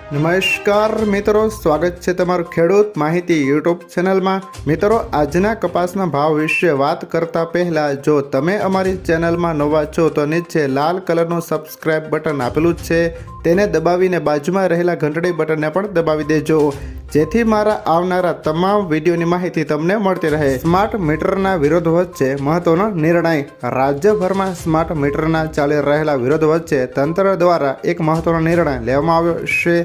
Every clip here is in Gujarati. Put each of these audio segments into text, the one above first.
નમસ્કાર મિત્રો, સ્વાગત છે તમારું ખેડૂત માહિતી યુટ્યુબ ચેનલમાં। મિત્રો, આજના કપાસના ભાવ વિશે વાત કરતા પહેલા જો તમે અમારી ચેનલમાં નવા છો તો નીચે લાલ કલરનું સબસ્ક્રાઇબ બટન આપેલું જ છે, તેને દબાવીને બાજુમાં રહેલા ઘંટડી બટનને પણ દબાવી દેજો, જેથી મારા આવનારા તમામ વિડીયોની માહિતી તમને મળતી રહે। સ્માર્ટ મીટરના વિરોધ વચ્ચે મહત્વનો નિર્ણય। રાજ્યભરમાં સ્માર્ટ મીટરના ચાલી રહેલા વિરોધ વચ્ચે તંત્ર દ્વારા એક મહત્વનો નિર્ણય લેવામાં આવ્યો છે,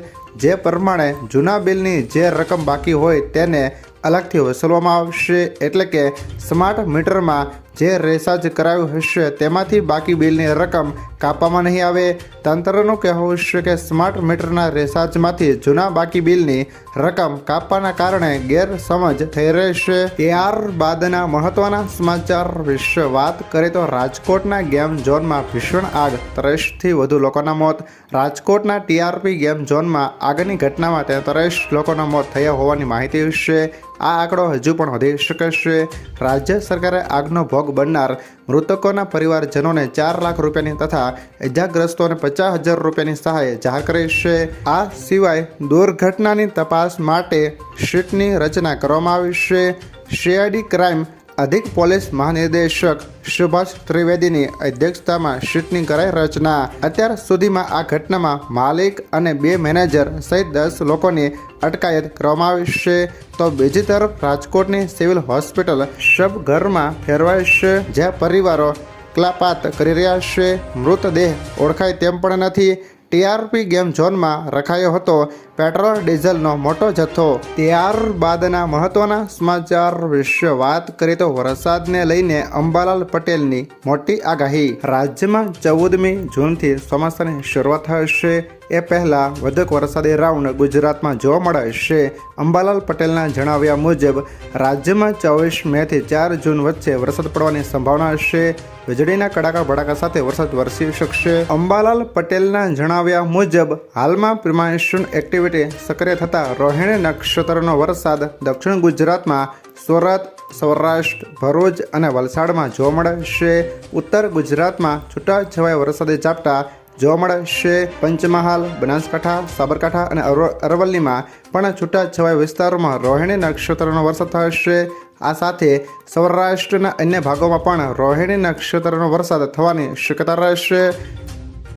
જે પ્રમાણે જૂના બિલની જે રકમ બાકી હોય તેને અલગથી વસૂલવામાં આવશે। એટલે કે સ્માર્ટ મીટરમાં જે રિચાર્જ કરાવ્યું હશે તેમાંથી બાકી બિલની રકમ કાપવામાં નહીં આવે। તંત્રનું કહેવું છે કે સ્માર્ટ મીટરના રિચાર્જમાંથી જૂના બાકી બિલની રકમ કાપવાના કારણે ગેરસમજ થઈ રહેશે। ત્યારબાદના મહત્વના સમાચાર વિશે વાત કરીએ તો રાજકોટના ગેમ ઝોનમાં ભીષણ આગ, 30થી વધુ લોકોના મોત। રાજકોટના ટીઆરપી ગેમ ઝોનમાં આગની ઘટનામાં 33 લોકોના મોત થયા હોવાની માહિતી છે। આ આંકડો હજુ પણ વધી શકે છે। રાજ્ય સરકારે આગનો ભોગ બનનાર મૃતકોના પરિવારજનોને 4 લાખ રૂપિયાની તથા ઇજાગ્રસ્તોને 50,000 રૂપિયાની સહાય જાહેર કરી છે। આ સિવાય દુર્ઘટનાની તપાસ માટે સીટની રચના કરવામાં આવી છે। સીઆઈડી ક્રાઇમ અધિક પોલીસ મહાનિર્દેશક સુભાષ ત્રિવેદીની અધ્યક્ષતામાં સીટની કરાઈ રચના। અત્યાર સુધીમાં આ ઘટનામાં માલિક અને 2 મેનેજર સહિત 10 લોકોની અટકાયત કરવામાં આવી છે। તો બીજી તરફ રાજકોટની સિવિલ હોસ્પિટલ શબઘરમાં ફેરવાઈ છે, જ્યાં પરિવારો કલાપાત કરી રહ્યા છે। મૃતદેહ ઓળખાય તેમ પણ નથી। ટીઆરપી ગેમ ઝોનમાં રખાયો હતો પેટ્રોલ ડીઝલનો મોટો જથ્થો। ત્યારબાદના મહત્વના સમાચાર વિશે વાત કરીએ તો વરસાદને લઈને અંબાલાલ પટેલની મોટી આગાહી। રાજ્યમાં 14મી જૂનથી ચોમાસાની શરૂઆત થશે। એ પહેલા વધુ વરસાદી રાઉન્ડ ગુજરાતમાં જોવા મળશે। અંબાલાલ પટેલના જણાવ્યા મુજબ રાજ્યમાં 24 મેથી 4 જૂન વચ્ચે વરસાદ પડવાની સંભાવના છે। વીજળીના કડાકા ભડાકા સાથે વરસાદ વરસી શકશે। અંબાલાલ પટેલના જણાવ્યા મુજબ હાલમાં પ્રિમાન્સૂન એક્ટિવિટી સક્રિય થતાં રોહિણી નક્ષત્રનો વરસાદ દક્ષિણ ગુજરાતમાં સુરત, સૌરાષ્ટ્ર, ભરૂચ અને વલસાડમાં જોવા મળશે। ઉત્તર ગુજરાતમાં છૂટાછવાયા વરસાદી ઝાપટા જોવા મળશે। પંચમહાલ, બનાસકાંઠા, સાબરકાંઠા અને અરવલ્લીમાં પણ છૂટાછવાયા વિસ્તારોમાં રોહિણી નક્ષત્રનો વરસાદ થશે। આ સાથે સૌરાષ્ટ્રના અન્ય ભાગોમાં પણ રોહિણી નક્ષત્રનો વરસાદ થવાની શક્યતા રહેશે।